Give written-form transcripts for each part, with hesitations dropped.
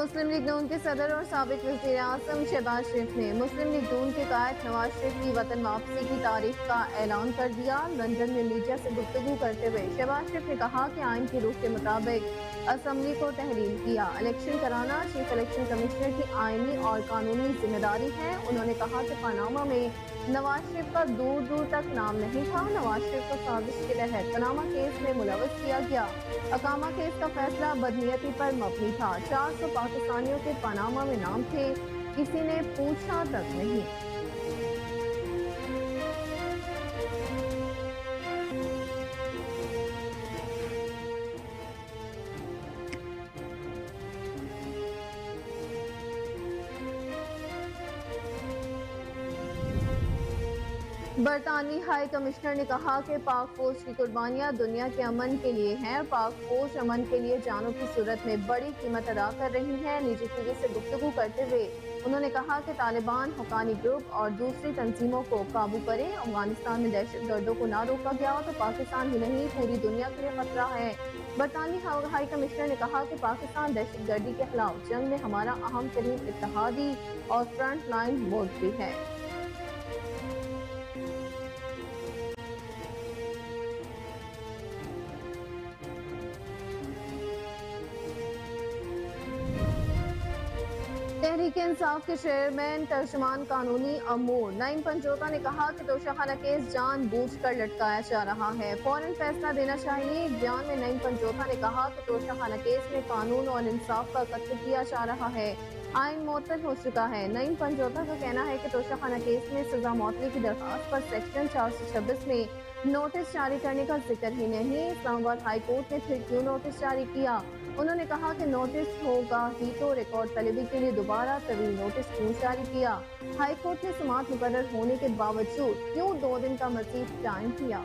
مسلم league نون کے صدر اور سابق وزیر اعظم شہباز شریف نے مسلم لیگ نون کے قائد نواز شریف کی وطن واپسی کی تاریخ کا اعلان کر دیا۔ لندن میں میڈیا سے گفتگو کرتے ہوئے شہباز شریف نے کہا کہ آئین کی روح کے مطابق اسمبلی کو تحلیل کیا۔ الیکشن کرانا چیف الیکشن کمشنر کی آئینی اور قانونی ذمہ داری ہے۔ انہوں نے کہا کہ پاناما میں نواز شریف کا دور دور تک نام نہیں تھا۔ نواز شریف کو سازش کے تحت پاناما کیس میں ملوث کیا گیا۔ اقامہ کیس کا فیصلہ بدنیتی پر مبنی تھا۔ 400 پاکستانیوں کے پاناما میں نام تھے، کسی نے پوچھا تک نہیں۔ برطانوی ہائی کمشنر نے کہا کہ پاک فوج کی قربانیاں دنیا کے امن کے لیے ہیں اور پاک فوج امن کے لیے جانوں کی صورت میں بڑی قیمت ادا کر رہی ہے۔ نجی ٹی وی سے گفتگو کرتے ہوئے انہوں نے کہا کہ طالبان حقانی گروپ اور دوسری تنظیموں کو قابو کریں۔ افغانستان میں دہشت گردوں کو نہ روکا گیا تو پاکستان ہی نہیں پوری دنیا کے لیے خطرہ ہے۔ برطانوی ہائی کمشنر نے کہا کہ پاکستان دہشت گردی کے خلاف جنگ میں ہمارا اہم ترین اتحادی اور فرنٹ لائن ملک بھی ہے۔ تحریک انصاف کے چیئرمین ترجمان قانونی امور نعیم پنجوتا نے کہا کہ توشہ کیس جان بوجھ کر لٹکایا جا رہا ہے، فوراً فیصلہ دینا چاہیے۔ ایک بیان میں نعیم پنجوتا نے کہا کہ توشہ کیس میں قانون اور انصاف کا قتل کیا جا رہا ہے، آئین معطل ہو چکا ہے۔ نعیم پنجوتا کا کہنا ہے کہ توشہ کیس میں سزا معطلی کی درخواست پر سیکشن 426 میں نوٹس جاری کرنے کا ذکر ہی نہیں۔ اسلام آباد ہائی کورٹ نے پھر کیوں نوٹس جاری کیا؟ انہوں نے کہا کہ نوٹس ہوگا ہی تو ریکارڈ طلبی کے لیے دوبارہ طویل نوٹس کیوں جاری کیا؟ ہائی کورٹ نے سماعت مقرر ہونے کے باوجود کیوں 2 دن کا مزید ٹائم دیا؟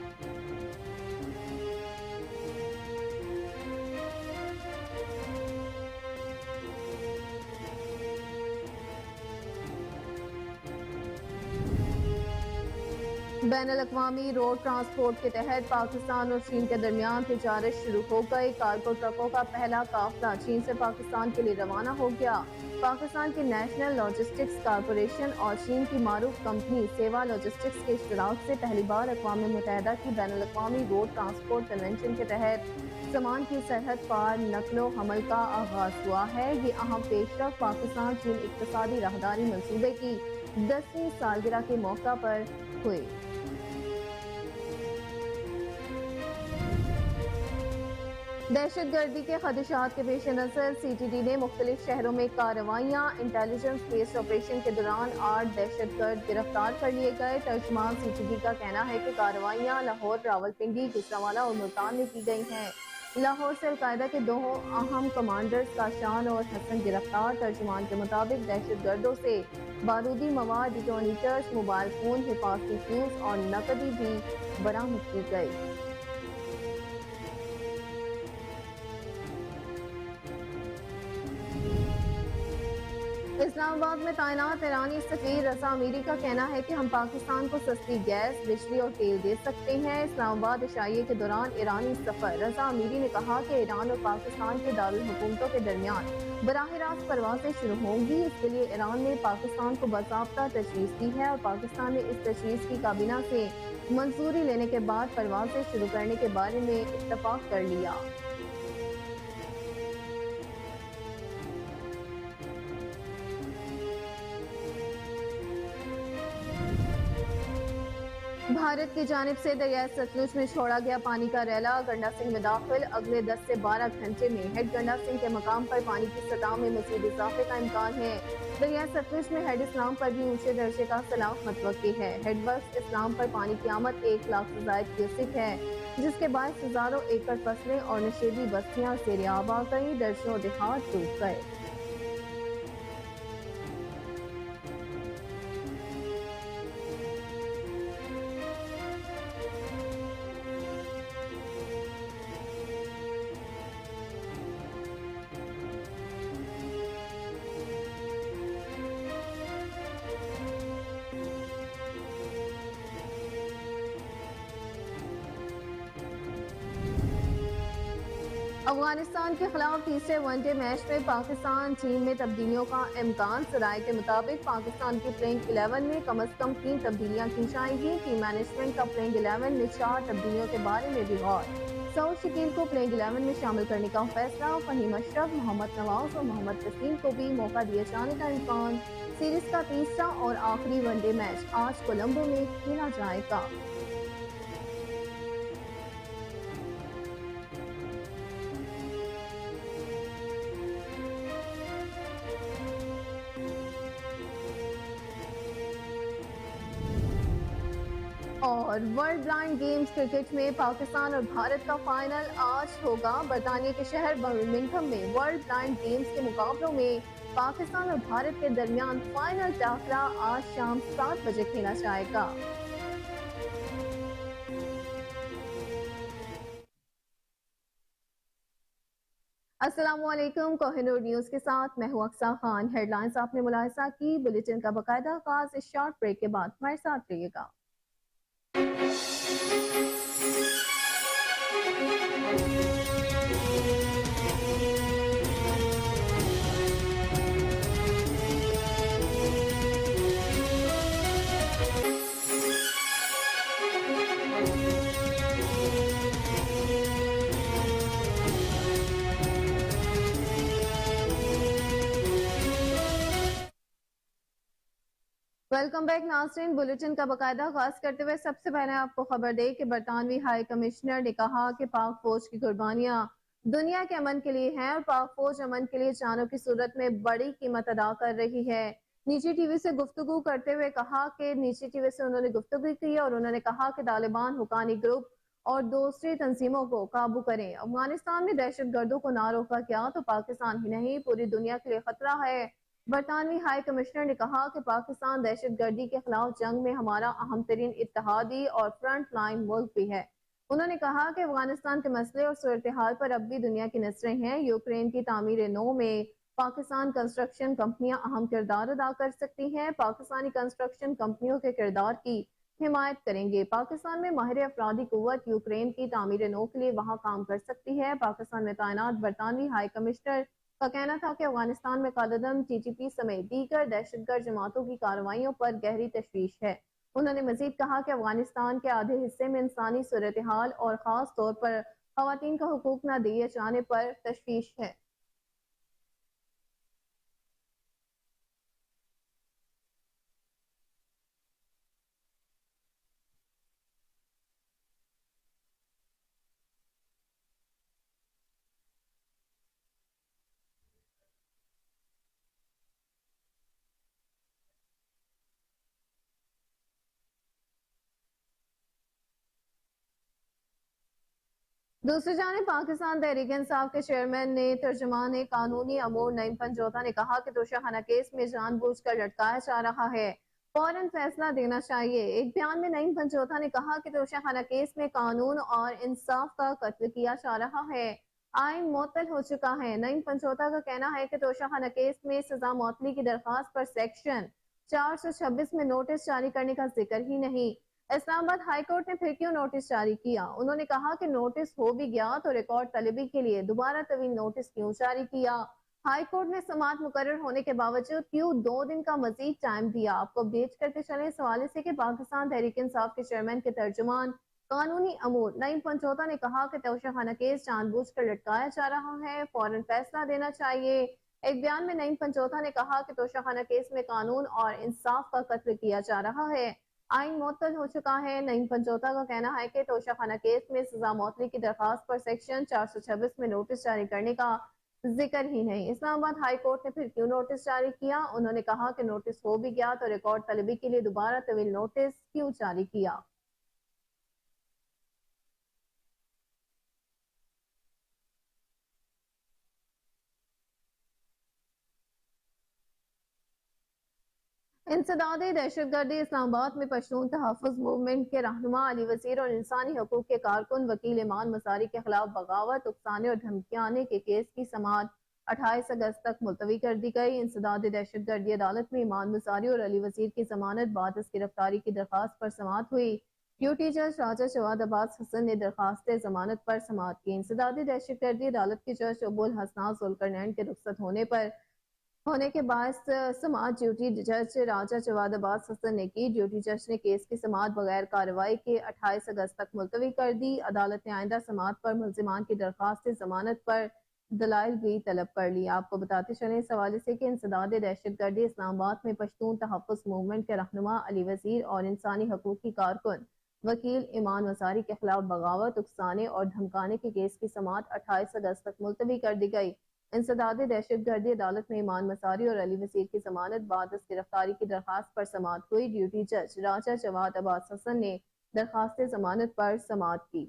بین الاقوامی روڈ ٹرانسپورٹ کے تحت پاکستان اور چین کے درمیان تجارت شروع ہو گئی۔ کارگو ٹرکوں کا پہلا قافلہ چین سے پاکستان کے لیے روانہ ہو گیا۔ پاکستان کی نیشنل لاجسٹکس کارپوریشن اور چین کی معروف کمپنی سیوا لاجسٹکس کے اشتراک سے پہلی بار اقوام متحدہ کی بین الاقوامی روڈ ٹرانسپورٹ کنونشن کے تحت سامان کی سرحد پار نقل و حمل کا آغاز ہوا ہے۔ یہ اہم پیش رفت پاکستان چین اقتصادی راہداری منصوبے کی 10ویں سالگرہ کے موقع پر ہوئی۔ دہشت گردی کے خدشات کے پیش نظر سی ٹی ڈی نے مختلف شہروں میں کارروائیاں۔ انٹیلیجنس بیسڈ آپریشن کے دوران 8 دہشت گرد گرفتار کر لیے گئے۔ ترجمان سی ٹی ڈی کا کہنا ہے کہ کارروائیاں لاہور، راولپنڈی، گوجرانوالہ اور ملتان میں کی گئی ہیں۔ لاہور سے القاعدہ کے 2 اہم کمانڈرز کاشان اور حسن گرفتار۔ ترجمان کے مطابق دہشت گردوں سے بارودی مواد، ڈیٹونیٹرز، موبائل فون، حفاظتی فیوز اور نقدی بھی برآمد کی گئی۔ اسلام آباد میں تعینات ایرانی سفیر رضا امیری کا کہنا ہے کہ ہم پاکستان کو سستی گیس، بجلی اور تیل دے سکتے ہیں۔ اسلام آباد عشائیے کے دوران ایرانی سفیر رضا امیری نے کہا کہ ایران اور پاکستان کے دارالحکومتوں کے درمیان براہ راست پروازیں شروع ہوں گی۔ اس کے لیے ایران نے پاکستان کو باضابطہ تجویز دی ہے اور پاکستان نے اس تجویز کی کابینہ سے منظوری لینے کے بعد پروازیں شروع کرنے کے بارے میں اتفاق کر لیا۔ بھارت کی جانب سے دریائے ستلج میں چھوڑا گیا پانی کا ریلا گنڈا سنگھ میں داخل۔ اگلے 10 سے 12 گھنٹے میں ہیڈ گنڈا سنگھ کے مقام پر پانی کی سطح میں مزید اضافے کا امکان ہے۔ دریائے ستلج میں ہیڈ اسلام پر بھی اونچے درجے کا سیلاب متوقع ہے۔ ہیڈ ورکس اسلام پر پانی کی آمد 1 لاکھ سے زائد کیوسک ہے، جس کے باعث ہزاروں ایکڑ فصلیں اور نشیبی بستیاں زیر آب آ گئی، درجنوں دیہات ڈوب گئے۔ افغانستان کے خلاف تیسرے ون ڈے میچ میں پاکستان ٹیم میں تبدیلیوں کا امکان۔ ذرائع کے مطابق پاکستان کی پلینگ 11 میں کم از کم 3 تبدیلیاں کی جائیں گی۔ ٹیم مینجمنٹ کا پلینگ 11 میں 4 تبدیلیوں کے بارے میں بھی غور۔ سعود شکیل کو پلینگ 11 میں شامل کرنے کا فیصلہ۔ فہیم اشرف، محمد نواز اور محمد وسیم کو بھی موقع دیے جانے کا امکان۔ سیریز کا تیسرا اور آخری ون ڈے میچ آج کولمبو میں کھیلا جائے گا۔ اور ورلڈ بلائنڈ گیمز کرکٹ میں پاکستان اور بھارت کا فائنل آج ہوگا۔ برطانیہ کے شہر برمنگھم میں ورلڈ بلائنڈ گیمز کے مقابلوں میں پاکستان اور بھارت کے درمیان فائنل ٹاکرا آج شام 7 بجے کھیلا جائے گا۔ السلام علیکم، کوہ نور نیوز کے ساتھ میں ہوں اقصیٰ خان۔ ہیڈ لائنز آپ نے ملاحظہ کی، بلیٹن کا باقاعدہ آغاز اس شارٹ بریک کے بعد ہمارے ساتھ رہیے گا۔ ویلکم بیک ناظرین، بلیٹن کا باقاعدہ آغاز کرتے ہوئے سب سے پہلے آپ کو خبر دے کہ برطانوی ہائی کمشنر نے کہا کہ پاک فوج کی قربانیاں دنیا کے امن کے لیے ہیں اور پاک فوج امن کے لیے جانوں کی صورت میں بڑی قیمت ادا کر رہی ہے۔ نجی ٹی وی سے گفتگو کرتے ہوئے کہا کہ نجی ٹی وی سے انہوں نے گفتگو کی اور انہوں نے کہا کہ طالبان حقانی گروپ اور دوسری تنظیموں کو قابو کریں۔ افغانستان میں دہشت گردوں کو نہ روکا گیا تو پاکستان ہی نہیں پوری دنیا کے لیے خطرہ ہے۔ برطانوی ہائی کمشنر نے کہا کہ پاکستان دہشت گردی کے خلاف جنگ میں ہمارا اہم ترین اتحادی اور فرنٹ لائن ملک بھی ہے۔ انہوں نے کہا کہ افغانستان کے مسئلے اور صورتحال پر اب بھی دنیا کی نظریں ہیں۔ یوکرین کی تعمیر نو میں پاکستان کنسٹرکشن کمپنیاں اہم کردار ادا کر سکتی ہیں۔ پاکستانی کنسٹرکشن کمپنیوں کے کردار کی حمایت کریں گے۔ پاکستان میں ماہر افرادی قوت یوکرین کی تعمیر نو کے لیے وہاں کام کر سکتی ہے۔ پاکستان میں تعینات برطانوی ہائی کمشنر کا کہنا تھا کہ افغانستان میں قائداعظم ٹی ٹی پی سمیت دیگر دہشت گرد جماعتوں کی کارروائیوں پر گہری تشویش ہے۔ انہوں نے مزید کہا کہ افغانستان کے آدھے حصے میں انسانی صورتحال اور خاص طور پر خواتین کا حقوق نہ دیے جانے پر تشویش ہے۔ دوسری جانب پاکستان تحریک انصاف کے چیئرمین نے ترجمان قانونی امور نعیم پنجوتا نے کہا کہ توشہ خانہ کیس میں جان بوجھ کر لٹکایا جا رہا ہے، فوراً فیصلہ دینا چاہیے۔ ایک بیان میں نعیم پنجوتا نے کہا کہ توشہ خانہ کیس میں قانون اور انصاف کا قتل کیا جا رہا ہے، آئین معطل ہو چکا ہے۔ نعیم پنجوتا کا کہنا ہے کہ توشہ خانہ کیس میں سزا معطلی کی درخواست پر سیکشن 426 میں نوٹس جاری کرنے کا ذکر ہی نہیں۔ اسلام آباد ہائی کورٹ نے پھر کیوں نوٹس جاری کیا؟ انہوں نے کہا کہ نوٹس ہو بھی گیا تو ریکارڈ طلبی کے لیے دوبارہ طویل نوٹس کیوں جاری کیا؟ ہائی کورٹ نے سماعت مقرر ہونے کے باوجود کیوں 2 دن کا مزید ٹائم دیا؟ آپ کو اپڈیٹ کرتے چلیں اس حوالے سے کہ پاکستان تحریک انصاف کے چیئرمین کے ترجمان قانونی امور نعیم پنجوتا نے کہا کہ توشہ خانہ کیس جان بوجھ کر لٹکایا جا رہا ہے، فوراً فیصلہ دینا چاہیے۔ ایک بیان میں نعیم پنجوتا نے کہا کہ توشہ خانہ کیس میں قانون اور انصاف کا قتل کیا جا رہا ہے، آئین معطل ہو چکا ہے۔ نعیم پنجوتا کا کہنا ہے کہ توشہ خانہ کیس میں سزا معطلی کی درخواست پر سیکشن 426 میں نوٹس جاری کرنے کا ذکر ہی نہیں۔ اسلام آباد ہائی کورٹ نے پھر کیوں نوٹس جاری کیا؟ انہوں نے کہا کہ نوٹس ہو بھی گیا تو ریکارڈ طلبی کے لیے دوبارہ طویل نوٹس کیوں جاری کیا؟ انسداد دہشت گردی اسلام آباد میں پشتون تحفظ موومنٹ کے رہنما علی وزیر اور انسانی حقوق کے کارکن وکیل ایمان مساری کے خلاف بغاوت، اکسانے اور دھمکیانے کے کیس کی سماعت 28 اگست تک ملتوی کر دی گئی۔ انسداد دہشت گردی عدالت میں ایمان مساری اور علی وزیر کی ضمانت بعد از گرفتاری کی درخواست پر سماعت ہوئی۔ ڈیوٹی جج راجہ جواد عباس حسن نے درخواست ضمانت پر سماعت کی۔ انسدادی دہشت گردی عدالت کے جج ابو الحسنات ذوالقرنین کے رخصت ہونے کے باعث سماعت ڈیوٹی جج راجہ جواد عباس حسن نے کی۔ ڈیوٹی جج نے کیس کی سماعت بغیر کارروائی کے 28 اگست تک ملتوی کر دی۔ عدالت نے آئندہ سماعت پر ملزمان کی درخواست ضمانت پر دلائل بھی طلب کر لی۔ آپ کو بتاتے چلیں اس حوالے سے کہ انسداد دہشت گردی اسلام آباد میں پشتون تحفظ موومنٹ کے رہنما علی وزیر اور انسانی حقوق کی کارکن وکیل ایمان مساری کے خلاف بغاوت، اکسانے اور دھمکانے کے کیس کی سماعت 28 اگست تک ملتوی کر دی گئی۔ انسداد دہشت گردی عدالت میں ایمان مساری اور علی وزیر کی ضمانت بعد از گرفتاری کی درخواست پر سماعت ہوئی۔ ڈیوٹی جج راجہ جواد عباس حسن نے درخواست ضمانت پر سماعت کی۔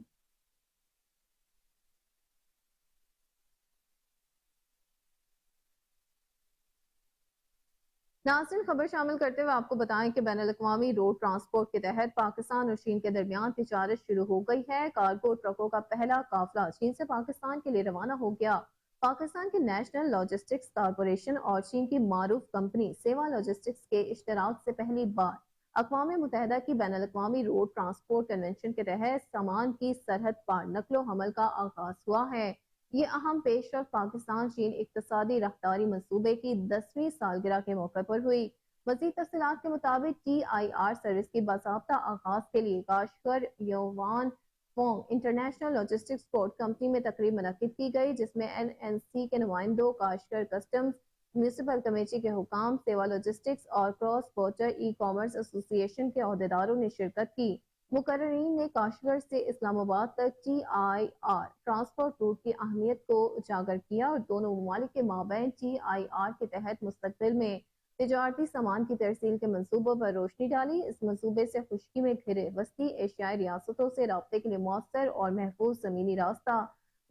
ناظرین، خبر شامل کرتے ہوئے آپ کو بتائیں کہ بین الاقوامی روڈ ٹرانسپورٹ کے تحت پاکستان اور چین کے درمیان تجارت شروع ہو گئی ہے۔ کارگو ٹرکوں کا پہلا قافلہ چین سے پاکستان کے لیے روانہ ہو گیا۔ پاکستان کی نیشنل لاجسٹکس کارپوریشن اور چین کی معروف کمپنی سیوا لاجسٹکس کے اشتراک سے پہلی بار اقوام متحدہ کی بین الاقوامی روڈ ٹرانسپورٹ کنونشن کے تحت سامان کی سرحد پار نقل و حمل کا آغاز ہوا ہے۔ یہ اہم پیش رفت پاکستان چین اقتصادی راہداری منصوبے کی 10ویں سالگرہ کے موقع پر ہوئی۔ مزید تفصیلات کے مطابق ٹی آئی آر سروس کی باضابطہ آغاز کے لیے کاشغر یوان Fong international logistics port company میں تقریب منعقد کی گئی، جس میں این سی کے نمائندوں، کاشغر کسٹمز، میونسپل کمیٹی کے حکام، سیوا لاجسٹکس اور کراس بارڈر ای کامرس ایسوسی ایشن کے عہدیداروں نے شرکت کی۔ مقررین نے کاشغر سے اسلام آباد تک T I R transport route کی اہمیت کو اجاگر کیا اور دونوں ممالک کے مابین ٹی آئی آر کے تحت مستقبل میں تجارتی سامان کی ترسیل کے منصوبوں پر روشنی ڈالی۔ اس منصوبے سے خشکی میں گھرے وسطی ایشیائی ریاستوں سے رابطے کے لیے مؤثر اور محفوظ زمینی راستہ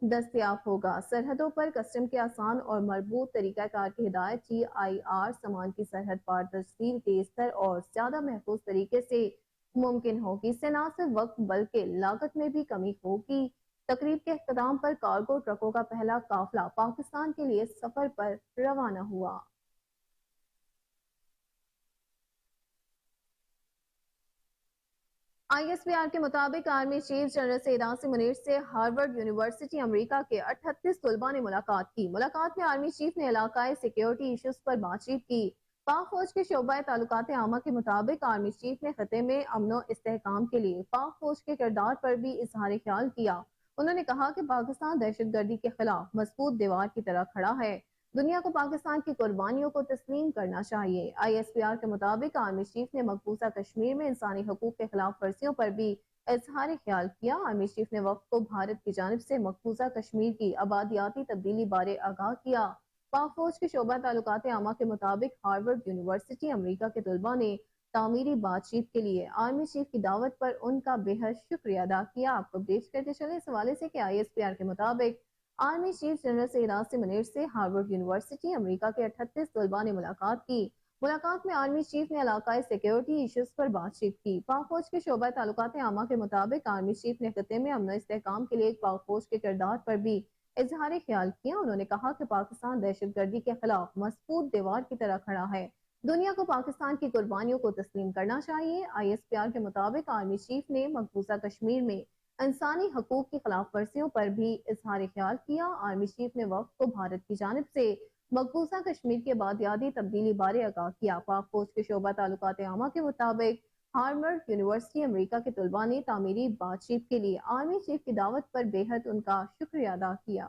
دستیاب ہوگا۔ سرحدوں پر کسٹم کے آسان اور مربوط طریقہ کار کی ہدایت ٹی آئی آر سامان کی سرحد پار ترسیل تیز تر اور زیادہ محفوظ طریقے سے ممکن ہوگی۔ اس سے نہ صرف وقت بلکہ لاگت میں بھی کمی ہوگی۔ تقریب کے اختتام پر کارگو ٹرکوں کا پہلا قافلہ پاکستان کے لیے سفر پر روانہ ہوا۔ آئی ایس پی آر کے مطابق army chief general Syed Asim Munir سے ہارورڈ یونیورسٹی امریکہ کے 38 طلباء نے ملاقات کی۔ ملاقات میں آرمی چیف نے علاقائی سیکیورٹی ایشوز پر بات چیت کی۔ پاک فوج کے شعبہ تعلقات عامہ کے مطابق آرمی چیف نے خطے میں امن و استحکام کے لیے پاک فوج کے کردار پر بھی اظہار خیال کیا۔ انہوں نے کہا کہ پاکستان دہشت گردی کے خلاف مضبوط دیوار کی طرح کھڑا ہے۔ دنیا کو پاکستان کی قربانیوں کو تسلیم کرنا چاہیے۔ آئی ایس پی آر کے مطابق آرمی چیف نے مقبوضہ کشمیر میں انسانی حقوق کے خلاف ورزیوں پر بھی اظہار خیال کیا۔ آرمی چیف نے وفد کو بھارت کی جانب سے مقبوضہ کشمیر کی آبادیاتی تبدیلی بارے آگاہ کیا۔ پاک فوج کے شعبہ تعلقات عامہ کے مطابق ہارورڈ یونیورسٹی امریکہ کے طلباء نے تعمیری بات چیت کے لیے آرمی چیف کی دعوت پر ان کا بے حد شکریہ ادا کیا۔ آپ کو اپڈیٹ کرتے چلے اس حوالے سے کہ آئی ایس پی آر کے مطابق army chief general Syed Asim Munir سے ہارورڈ یونیورسٹی امریکہ کے 38 طلباء نے ملاقات کی۔ ملاقات میں آرمی چیف نے علاقائی سیکیورٹی ایشوز پر بات چیت کی۔ پاک فوج کے شعبہ تعلقات عامہ کے مطابق آرمی چیف نے خطے میں امن و استحکام کے لیے پاک فوج کے کردار پر بھی اظہار خیال کیا۔ انہوں نے کہا کہ پاکستان دہشت گردی کے خلاف مضبوط دیوار کی طرح کھڑا ہے۔ دنیا کو پاکستان کی قربانیوں کو تسلیم کرنا چاہیے۔ آئی ایس پی آر کے مطابق آرمی چیف نے مقبوضہ کشمیر میں انسانی حقوق کی خلاف ورزیوں پر بھی اظہار خیال کیا۔ آرمی چیف نے وفد کو بھارت کی جانب سے مقبوضہ کشمیر کے آبادیاتی تبدیلی بارے آگاہ کیا۔ پاک فوج کے شعبہ تعلقات عامہ کے مطابق ہارورڈ یونیورسٹی امریکہ کے طلباء نے تعمیری بات چیت کے لیے آرمی چیف کی دعوت پر بے حد ان کا شکریہ ادا کیا۔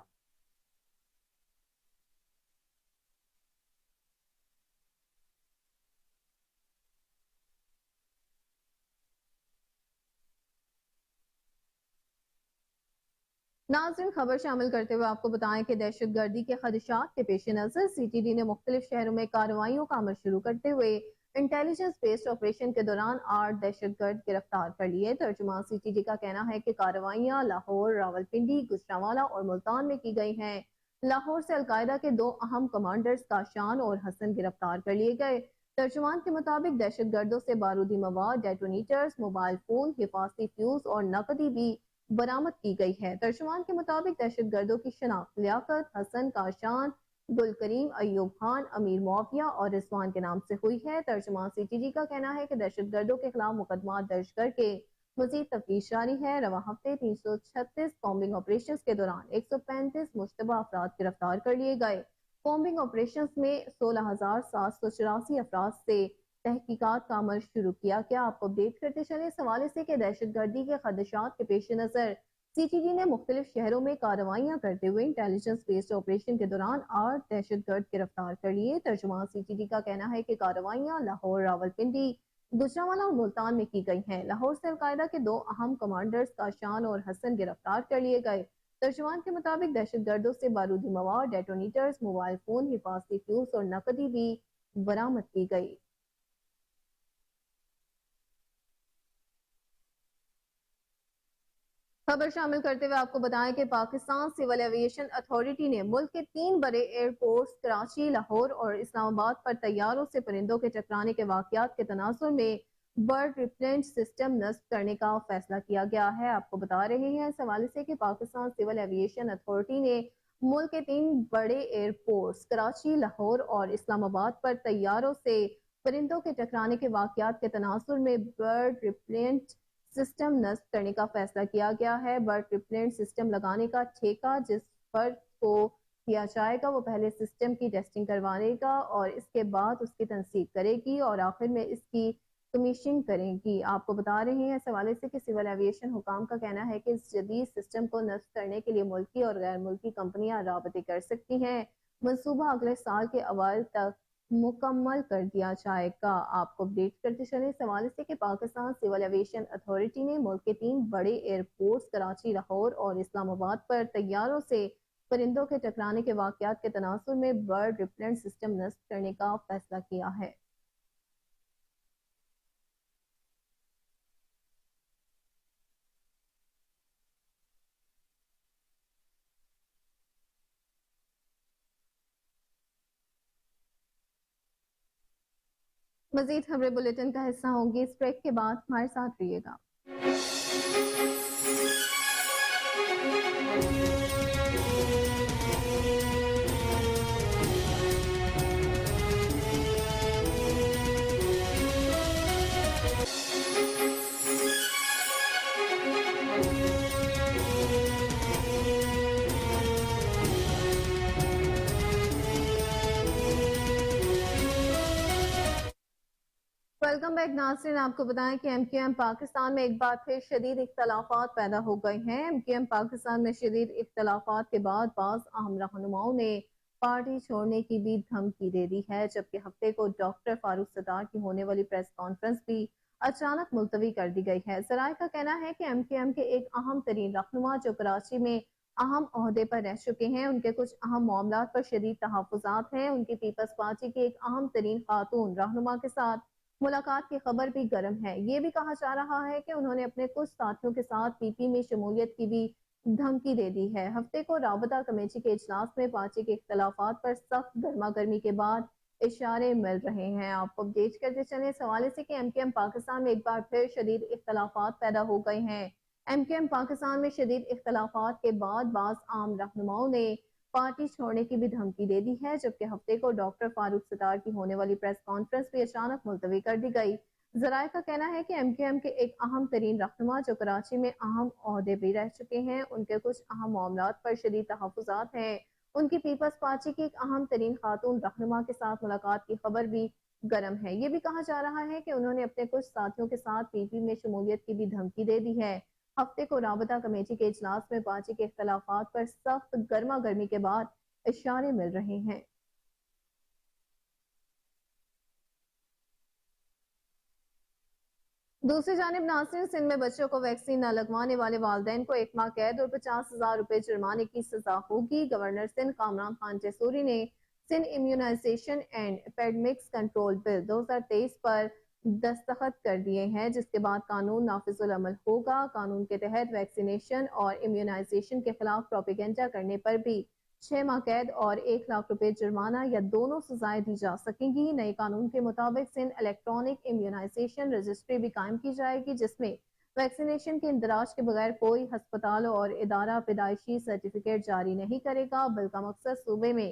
ناظرین، خبر شامل کرتے ہوئے آپ کو بتائیں کہ دہشت گردی کے خدشات کے پیش نظر سی ٹی ڈی نے مختلف شہروں میں کارروائیوں کا عمل شروع کرتے ہوئے انٹیلیجنس بیسڈ آپریشن کے دوران 8 دہشت گرد گرفتار کر لیے۔ ترجمان سی ٹی ڈی کا کہنا ہے کہ کارروائیاں لاہور، راولپنڈی، گجرانوالہ اور ملتان میں کی گئی ہیں۔ لاہور سے القاعدہ کے 2 اہم کمانڈرز کاشان اور حسن گرفتار کر لیے گئے۔ ترجمان کے مطابق دہشت گردوں سے بارودی مواد، ڈیٹونیٹرز، موبائل فون، حفاظتی فیوز اور نقدی بھی برآمد کی گئی ہے۔ ترجمان کے مطابق دہشت گردوں کی شناخت لیاقت، حسن کاشان، گل کریم، ایوب خان، امیر معاویہ اور رضوان کے نام سے ہوئی ہے۔ ترجمان سی ٹی ڈی کا کہنا ہے کہ دہشت گردوں کے خلاف مقدمات درج کر کے مزید تفتیش جاری ہے۔ رواں ہفتے 336 کامبنگ آپریشنز کے دوران 135 مشتبہ افراد گرفتار کر لیے گئے۔ کامبنگ آپریشنز میں 16,784 افراد سے تحقیقات کا عمل شروع کیا گیا۔ آپ کو اپڈیٹ کرتے چلے اس حوالے سے کہ دہشت گردی کے خدشات کے پیش نظر سی ٹی ڈی نے مختلف شہروں میں کارروائیاں کرتے ہوئے انٹیلیجنس بیسڈ آپریشن کے دوران 8 دہشت گرد گرفتار کر لیے۔ ترجمان سی ٹی ڈی کا کہنا ہے کہ کارروائیاں لاہور، راولپنڈی، گجرانوالہ اور ملتان میں کی گئی ہیں۔ لاہور سے القاعدہ کے 2 اہم کمانڈرز کاشان اور حسن گرفتار کر لیے گئے۔ ترجمان کے مطابق دہشت گردوں سے بارودی مواد، ڈیٹونیٹرز، موبائل فون، حفاظتی فیوز اور نقدی بھی برآمد کی گئی۔ خبر شامل کرتے ہوئے آپ کو بتائیں کہ پاکستان سول ایویشن اتھارٹی نے ملک کے 3 بڑے ایئرپورٹس کراچی، لاہور اور اسلام آباد پر طیاروں سے پرندوں کے ٹکرانے کے واقعات کے تناظر میں برڈ ریپلنٹ سسٹم نصب کرنے کا فیصلہ کیا گیا ہے۔ آپ کو بتا رہے ہیں اس حوالے سے کہ پاکستان سول ایویشن اتھارٹی نے ملک کے 3 بڑے ایئرپورٹس کراچی، لاہور اور اسلام آباد پر طیاروں سے پرندوں کے ٹکرانے کے واقعات کے تناظر میں برڈ ریپلنٹ سسٹم نصب کرنے کا فیصلہ کیا گیا ہے۔ برڈ ریپلنٹ سسٹم لگانے کا ٹھیکہ جس فرد کو دیا جائے گا وہ پہلے سسٹم کی ٹیسٹنگ کروائے گا اور اس کے بعد اس کی تنصیب کرے گی اور آخر میں اس کی کمیشننگ کرے گی۔ آپ کو بتا رہے ہیں اس حوالے سے کہ سول ایویشن حکام کا کہنا ہے کہ اس جدید سسٹم کو نصب کرنے کے لیے ملکی اور غیر ملکی کمپنیاں رابطے کر سکتی ہیں۔ منصوبہ اگلے سال کے اوائل تک مکمل کر دیا جائے گا۔ آپ کو اپڈیٹ کرتے چلے اس حوالے سے کہ پاکستان سول ایویشن اتھارٹی نے ملک کے 3 بڑے ایئرپورٹس کراچی، لاہور اور اسلام آباد پر طیاروں سے پرندوں کے ٹکرانے کے واقعات کے تناظر میں برڈ ریپلنٹ سسٹم نصب کرنے کا فیصلہ کیا ہے۔ مزید خبریں بلیٹن کا حصہ ہوں گی، اس بریک کے بعد ہمارے ساتھ رہیے گا۔ ویلکم بیک ناظرین، آپ کو بتائیں کہ ایم کیو ایم پاکستان میں ایک بار پھر شدید اختلافات پیدا ہو گئے ہیں۔ ایم کیو ایم پاکستان میں شدید اختلافات کے بعد بعض اہم رہنماؤں نے پارٹی چھوڑنے کی بھی دھمکی دے دی ہے، جبکہ ہفتے کو ڈاکٹر فاروق ستار کی ہونے والی پریس کانفرنس بھی اچانک ملتوی کر دی گئی ہے۔ ذرائع کا کہنا ہے کہ ایم کیو ایم کے ایک اہم ترین رہنما جو کراچی میں اہم عہدے پر رہ چکے ہیں، ان کے کچھ اہم معاملات پر شدید تحفظات ہیں۔ ان کی پیپلز پارٹی کی ایک اہم ترین خاتون رہنما کے ساتھ ملاقات کی خبر بھی گرم ہے۔ یہ بھی کہا جا رہا ہے کہ انہوں نے اپنے کچھ ساتھیوں کے ساتھ پی پی میں شمولیت کی بھی دھمکی دے دی ہے۔ ہفتے کو رابطہ کمیٹی کے اجلاس میں پارٹی کے اختلافات پر سخت گرما گرمی کے بعد اشارے مل رہے ہیں۔ آپ کو اپڈیٹ کرتے چلیں اس حوالے سے کہ ایم کیو ایم پاکستان میں ایک بار پھر شدید اختلافات پیدا ہو گئے ہیں۔ ایم کیو ایم پاکستان میں شدید اختلافات کے بعد بعض عام رہنماؤں نے پارٹی چھوڑنے کی بھی دھمکی دے دی ہے، جبکہ ہفتے کو ڈاکٹر فاروق ستار کی ہونے والی پریس کانفرنس بھی اچانک ملتوی کر دی گئی۔ ذرائع کا کہنا ہے کہ ایم کیو ایم کے ایک اہم ترین رہنما جو کراچی میں اہم عہدے بھی رہ چکے ہیں، ان کے کچھ اہم معاملات پر شدید تحفظات ہیں۔ ان کی پیپلز پارٹی کی ایک اہم ترین خاتون رہنما کے ساتھ ملاقات کی خبر بھی گرم ہے۔ یہ بھی کہا جا رہا ہے کہ انہوں نے اپنے کچھ ساتھیوں کے ساتھ پی پی میں شمولیت کی بھی دھمکی دے دی ہے۔ ہفتے کو رابطہ کمیٹی کے اجلاس میں پارٹی کے اختلافات پر سخت گرما گرمی کے بعد اشارے مل رہے ہیں۔ دوسری جانب ناظرین، سندھ میں بچوں کو ویکسین نہ لگوانے والے والدین کو 1 ماہ قید اور 50,000 روپے جرمانے کی سزا ہوگی۔ گورنر سندھ کامران خان جیسوری نے Sindh immunisation and epidemics control بل 2023 پر دستخط کر دیے ہیں، جس کے بعد قانون نافذ العمل ہوگا۔ قانون کے تحت ویکسینیشن اور امیونائزیشن کے خلاف پروپیگنڈا کرنے پر بھی 6 ماہ قید اور 1 لاکھ روپے جرمانہ یا دونوں سزائیں دی جا سکیں گی۔ نئے قانون کے مطابق سندھ الیکٹرانک امیونائزیشن رجسٹری بھی قائم کی جائے گی، جس میں ویکسینیشن کے اندراج کے بغیر کوئی ہسپتال اور ادارہ پیدائشی سرٹیفکیٹ جاری نہیں کرے گا۔ بل کا مقصد صوبے میں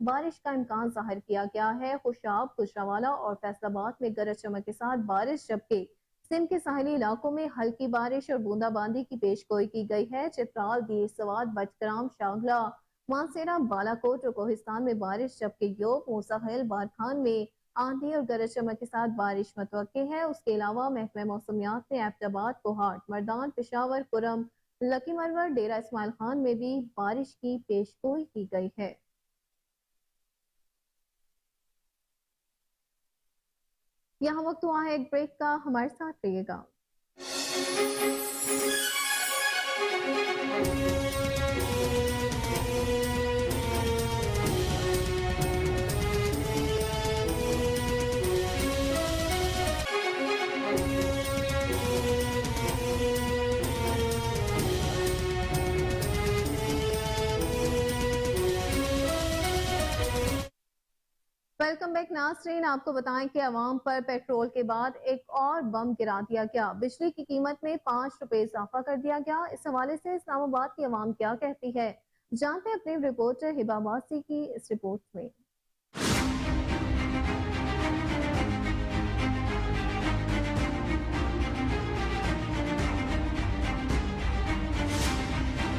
بارش کا امکان ظاہر کیا گیا ہے۔ خوشاب، گجرانوالہ اور فیصل آباد میں گرج چمک کے ساتھ بارش، جبکہ سندھ کے ساحلی علاقوں میں ہلکی بارش اور بوندا باندی کی پیش گوئی کی گئی ہے۔ چترال، دیر سوات، بٹگرام، شاغلہ، مانسیرہ، بالا کوٹ اور کوہستان میں بارش، جبکہ یوب، موسیٰ خیل، بارکھان میں آندھی اور گرج چمک کے ساتھ بارش متوقع ہے۔ اس کے علاوہ محکمہ موسمیات نے ایبٹ آباد، کوہاٹ، مردان، پشاور، کرم، لکی مرور، ڈیرہ اسماعیل خان میں بھی بارش کی پیش گوئی کی گئی ہے۔ یہاں وقت ہوا ہے ایک بریک کا، ہمارے ساتھ رہیے گا۔ ویلکم بیک ناظرین، آپ کو بتائیں کہ عوام پر پیٹرول کے بعد ایک اور بم گرا دیا گیا۔ بجلی کی قیمت میں 5 روپے اضافہ کر دیا گیا۔ اس حوالے سے اسلام آباد کی عوام کیا کہتی ہے، جانتے ہیں اپنے رپورٹر ہبہ عباسی کی اس رپورٹ میں۔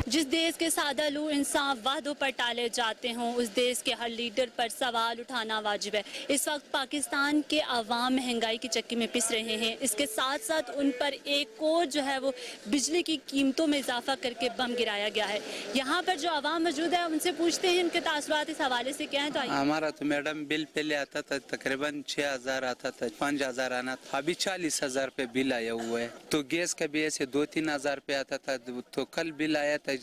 جس دیش کے سادہ لو انسان وعدوں پر ٹالے جاتے ہوں، اس دیش کے ہر لیڈر پر سوال اٹھانا واجب ہے۔ اس وقت پاکستان کے عوام مہنگائی کی چکی میں پس رہے ہیں، اس کے ساتھ ساتھ ان پر ایک اور جو ہے وہ بجلی کی قیمتوں میں اضافہ کر کے بم گرایا گیا ہے۔ یہاں پر جو عوام موجود ہے ان سے پوچھتے ہیں ان کے تاثرات اس حوالے سے کیا ہیں۔ تو ہمارا تو میڈم بل پہلے آتا تھا تقریباً 6000 آتا تھا، 5000 آنا تھا، ابھی 40000 پہ بل آیا ہوا ہے۔ تو گیس کا بھی ایسے 2-3000 پہ آتا تھا، تو کل بل آیا تھا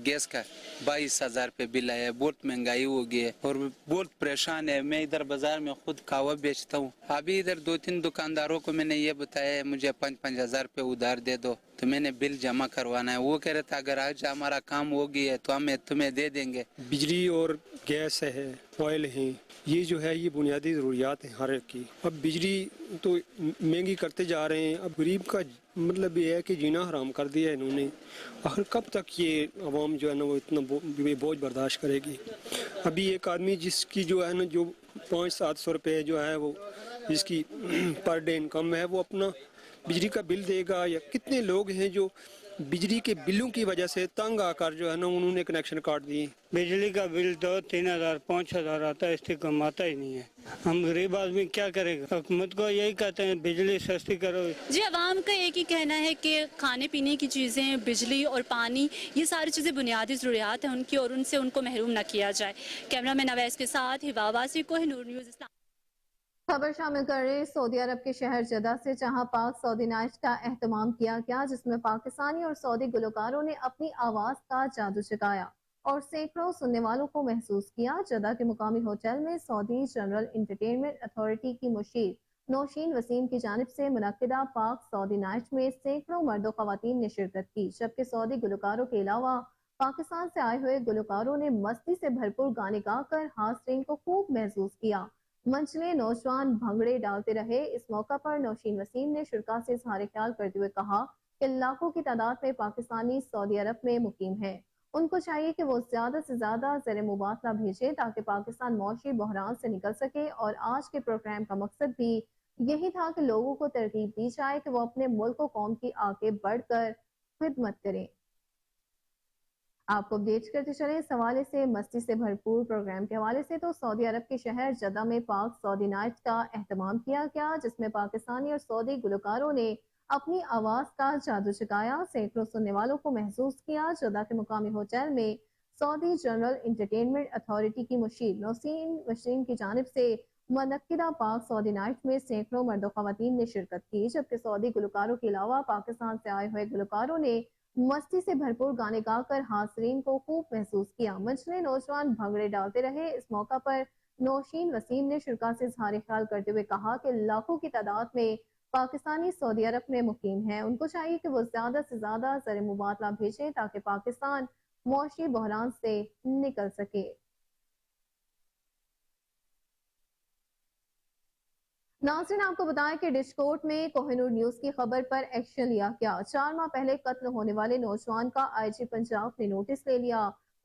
گیس کا 22000 پہ بل آیا ہے۔ بہت مہنگائی ہو گئی ہے اور بہت پریشان ہے۔ میں ادھر بازار میں خود کھاوا بیچتا ہوں، ابھی ادھر 2-3 دکانداروں کو میں نے یہ بتایا ہے مجھے 5-5000 پہ ادھار دے دو، تو میں نے بل جمع کروانا ہے۔ وہ کہہ رہا تھا اگر آج ہمارا کام ہو گیا ہے تو ہم تمہیں دے دیں گے۔ بجلی اور گیس ہے، آئل ہیں، یہ جو ہے یہ بنیادی ضروریات ہیں ہر ایک کی۔ اب بجلی تو مہنگی کرتے جا رہے ہیں، اب غریب کا مطلب یہ ہے کہ جینا حرام کر دیا ہے انہوں نے۔ آخر کب تک یہ عوام جو ہے نا وہ اتنا بوجھ برداشت کرے گی؟ ابھی ایک آدمی جس کی جو ہے نا جو 500-700 روپے جو ہے وہ جس کی پر ڈے انکم ہے، وہ اپنا بجلی کا بل دے گا؟ یا کتنے لوگ ہیں جو بجلی کے بلوں کی وجہ سے تنگ آ کر جو ہے نا انہوں نے کنیکشن کاٹ دیے۔ بجلی کا بل 2-3 ہزار 5 ہزار آتا ہے، اس سے کم آتا ہی نہیں ہے۔ ہم غریب آدمی کیا کرے گا؟ حکومت کو یہی کہتے ہیں بجلی سستی کرو۔ جی، عوام کا ایک ہی کہنا ہے کہ کھانے پینے کی چیزیں، بجلی اور پانی، یہ ساری چیزیں بنیادی ضروریات ہیں ان کی، اور ان سے ان کو محروم نہ کیا جائے۔ کیمرہ مین اویس کے ساتھ ہبہ عباسی، کوہ نور نیوز اسلام۔ خبر شامل کر رہے سعودی عرب کے شہر جدہ سے، جہاں پاک سعودی نائٹ کا اہتمام کیا گیا، جس میں پاکستانی اور سعودی گلوکاروں نے اپنی آواز کا جادو چکایا اور سینکڑوں سننے والوں کو محسوس کیا۔ جدہ کے مقامی ہوٹل میں سعودی جنرل انٹرٹینمنٹ اتھارٹی کی مشیر نوشین وسیم کی جانب سے منعقدہ پاک سعودی نائٹ میں سینکڑوں مرد و خواتین نے شرکت کی، جبکہ سعودی گلوکاروں کے علاوہ پاکستان سے آئے ہوئے گلوکاروں نے مستی سے بھرپور گانے گا کر حاضرین کو خوب محسوس کیا۔ منچ میں نوجوان بھنگڑے ڈالتے رہے۔ اس موقع پر نوشین وسیم نے شرکاء سے اظہار خیال کرتے ہوئے کہا کہ لاکھوں کی تعداد میں پاکستانی سعودی عرب میں مقیم ہیں، ان کو چاہیے کہ وہ زیادہ سے زیادہ زر مبادلہ بھیجیں تاکہ پاکستان معاشی بحران سے نکل سکے، اور آج کے پروگرام کا مقصد بھی یہی تھا کہ لوگوں کو ترغیب دی جائے کہ وہ اپنے ملک و قوم کی آگے بڑھ کر خدمت کریں۔ آپ کو اپڈیٹ کرتے چلیں اس حوالے سے، مستی سے بھرپور پروگرام کے حوالے سے۔ تو سعودی عرب کے شہر جدہ میں پاک سعودی نائٹ کا اہتمام کیا گیا، جس میں پاکستانی اور سعودی گلوکاروں نے اپنی آواز کا جادو چکایا، سینکڑوں سننے والوں کو محسوس کیا۔ جدہ کے مقامی ہوٹل میں سعودی جنرل انٹرٹینمنٹ اتھارٹی کی مشیر نوشین وسیم کی جانب سے منعقدہ پاک سعودی نائٹ میں سینکڑوں مرد و خواتین نے شرکت کی، جبکہ سعودی گلوکاروں کے علاوہ پاکستان سے آئے ہوئے گلوکاروں نے مستی سے بھرپور گانے گا کر حاضرین کو خوب محسوس کیا۔ منچ میں نوجوان بھنگڑے ڈالتے رہے۔ اس موقع پر نوشین وسیم نے شرکاء سے اظہار خیال کرتے ہوئے کہا کہ لاکھوں کی تعداد میں پاکستانی سعودی عرب میں مقیم ہیں، ان کو چاہیے کہ وہ زیادہ سے زیادہ زر مبادلہ بھیجیں تاکہ پاکستان معاشی بحران سے نکل سکے۔ ناظرین، آپ کو بتائیں کہ ڈشکوٹ میں کوہ نور نیوز کی خبر پر ایکشن لیا گیا۔ 4 ماہ پہلے قتل ہونے والے نوجوان کا آئی جی پنجاب نے نوٹس لے لیا۔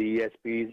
DSPs,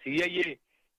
CIA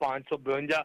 552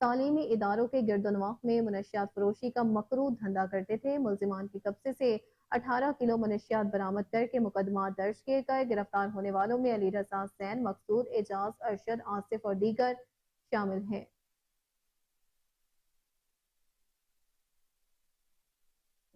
تعلیمی اداروں کے گردنواح میں منشیات فروشی کا مکروہ دھندا کرتے تھے۔ ملزمان کے قبضے سے 18 کلو منشیات برآمد کر کے مقدمات درج کیے گئے۔ گرفتار ہونے والوں میں علی رضا حسین، مقصود، اعجاز، ارشد، آصف اور دیگر شامل ہیں۔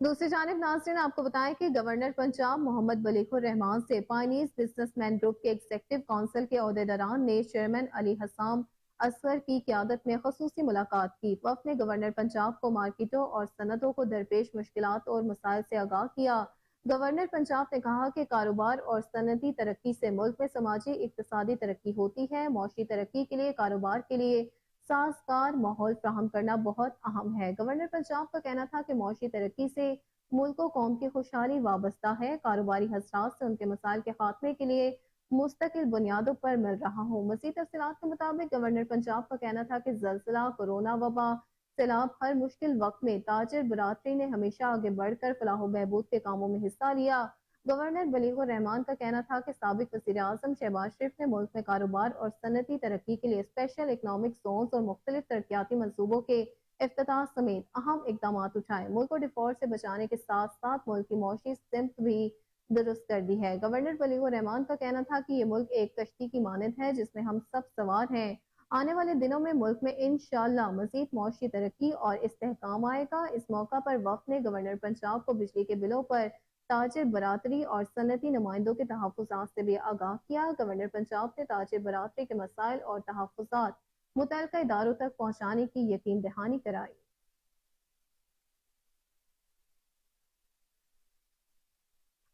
دوسری جانب ناظرین آپ کو بتائیں کہ گورنر پنجاب محمد بلیغ الرحمان سے پائنیز بزنس مین گروپ کے ایگزیکٹو کونسل کے عہدیداران نے چیئرمین علی حسام اصغر کی قیادت میں خصوصی ملاقات کی۔ وفد نے گورنر پنجاب کو مارکیٹوں اور صنعتوں کو درپیش مشکلات اور مسائل سے آگاہ کیا۔ گورنر پنجاب نے کہا کہ کاروبار اور صنعتی ترقی سے ملک میں سماجی اقتصادی ترقی ہوتی ہے۔ معاشی ترقی کے لیے کاروبار کے لیے سازگار ماحول فراہم کرنا بہت اہم ہے۔ گورنر پنجاب کا کہنا تھا کہ معاشی ترقی سے ملک و قوم کی خوشحالی وابستہ ہے۔ کاروباری حضرات سے ان کے مسائل کے خاتمے کے لیے مستقل بنیادوں پر مل رہا ہوں۔ مزید تفصیلات کے مطابق گورنر پنجاب کا کہنا تھا کہ زلزلہ، کورونا وبا، سیلاب، ہر مشکل وقت میں تاجر برادری نے ہمیشہ آگے بڑھ کر فلاح و بہبود کے کاموں میں حصہ لیا۔ گورنر بلیغ الرحمان کا کہنا تھا کہ سابق وزیر اعظم شہباز شریف نے ملک میں کاروبار اور صنعتی ترقی کے لیے اسپیشل اکنامک زونز اور مختلف ترقیاتی منصوبوں کے افتتاح سمیت اہم اقدامات اٹھائے۔ ملک کو ڈیفالٹ سے بچانے کے ساتھ ساتھ ملک کی معاشی سمت بھی درست کر دی ہے۔ گورنر بلیغ الرحمان کا کہنا تھا کہ یہ ملک ایک کشتی کی مانند ہے جس میں ہم سب سوار ہیں۔ آنے والے دنوں میں ملک میں انشاءاللہ مزید معاشی ترقی اور استحکام آئے گا۔ اس موقع پر وفد نے گورنر پنجاب کو بجلی کے بلوں پر تاجر برادری اور صنعتی نمائندوں کے تحفظات سے بھی آگاہ کیا۔ گورنر پنجاب نے تاجر برادری کے مسائل اور تحفظات متعلقہ اداروں تک پہنچانے کی یقین دہانی کرائی۔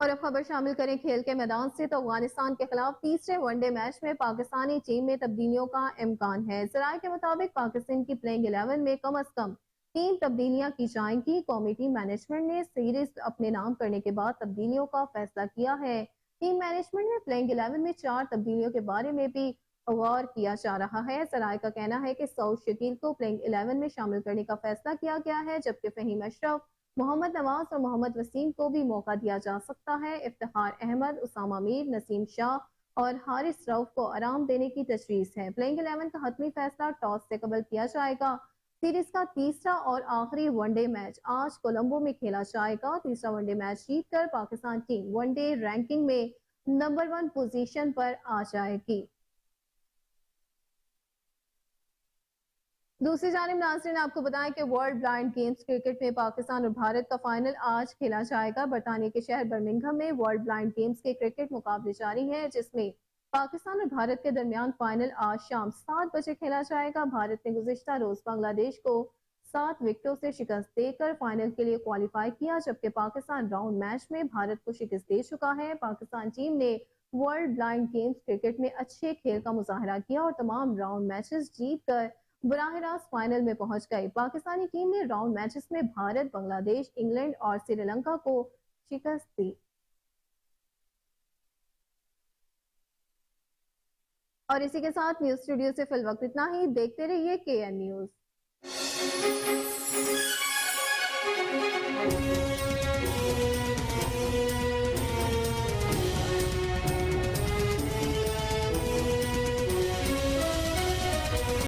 اور اب خبر شامل کریں کھیل کے میدان سے، تو افغانستان کے خلاف تیسرے ون ڈے میچ میں پاکستانی ٹیم میں تبدیلیوں کا امکان ہے۔ ذرائع کے مطابق پاکستان کی پلینگ 11 میں کم از کم 3 تبدیلیاں کی جائیں گی۔ قومی ٹیم مینجمنٹ نے سیریز اپنے نام کرنے کے بعد تبدیلیوں کا فیصلہ کیا ہے۔ ٹیم مینجمنٹ نے پلینگ 11 میں 4 تبدیلیوں کے بارے میں بھی غور کیا جا رہا ہے۔ ذرائع کا کہنا ہے کہ سعود شکیل کو پلینگ 11 میں شامل کرنے کا فیصلہ کیا گیا ہے، جبکہ فہیم اشرف، محمد نواز اور محمد وسیم کو بھی موقع دیا جا سکتا ہے۔ افتخار احمد، اسامہ میر، نسیم شاہ اور حارث رؤف کو آرام دینے کی تجویز ہے۔ پلینگ 11 کا حتمی فیصلہ ٹاس سے قبل کیا جائے گا۔ سیریز کا تیسرا اور آخری ون ڈے میچ آج کولمبو میں کھیلا جائے گا۔ تیسرا ون ڈے میچ جیت کر Pakistan team one day ranking میں نمبر 1 پوزیشن پر آ جائے گی۔ دوسری جانب ناظرین آپ کو بتائیں کہ ورلڈ بلائنڈ گیمز کرکٹ میں پاکستان اور بھارت کا فائنل آج کھیلا جائے گا۔ برطانیہ کے شہر برمنگھم میں ورلڈ بلائنڈ گیمز کے کرکٹ مقابلے جاری ہیں، جس میں پاکستان اور بھارت کے درمیان فائنل آج شام 7 بجے کھیلا جائے گا۔ بھارت نے گزشتہ روز بنگلہ دیش کو 7 وکٹوں سے شکست دے کر فائنل کے لیے کوالیفائی کیا، جبکہ پاکستان راؤنڈ میچ میں بھارت کو شکست دے چکا ہے۔ پاکستان ٹیم نے ورلڈ بلائنڈ گیمز کرکٹ میں اچھے کھیل کا مظاہرہ کیا اور تمام راؤنڈ میچز جیت کر براہ راست فائنل میں پہنچ گئی۔ پاکستانی ٹیم نے راؤنڈ میچز میں بھارت، بنگلہ دیش، انگلینڈ اور سری لنکا کو شکست دی۔ اور اسی کے ساتھ نیوز اسٹوڈیو سے فی الوقت اتنا ہی۔ دیکھتے رہیے KN نیوز۔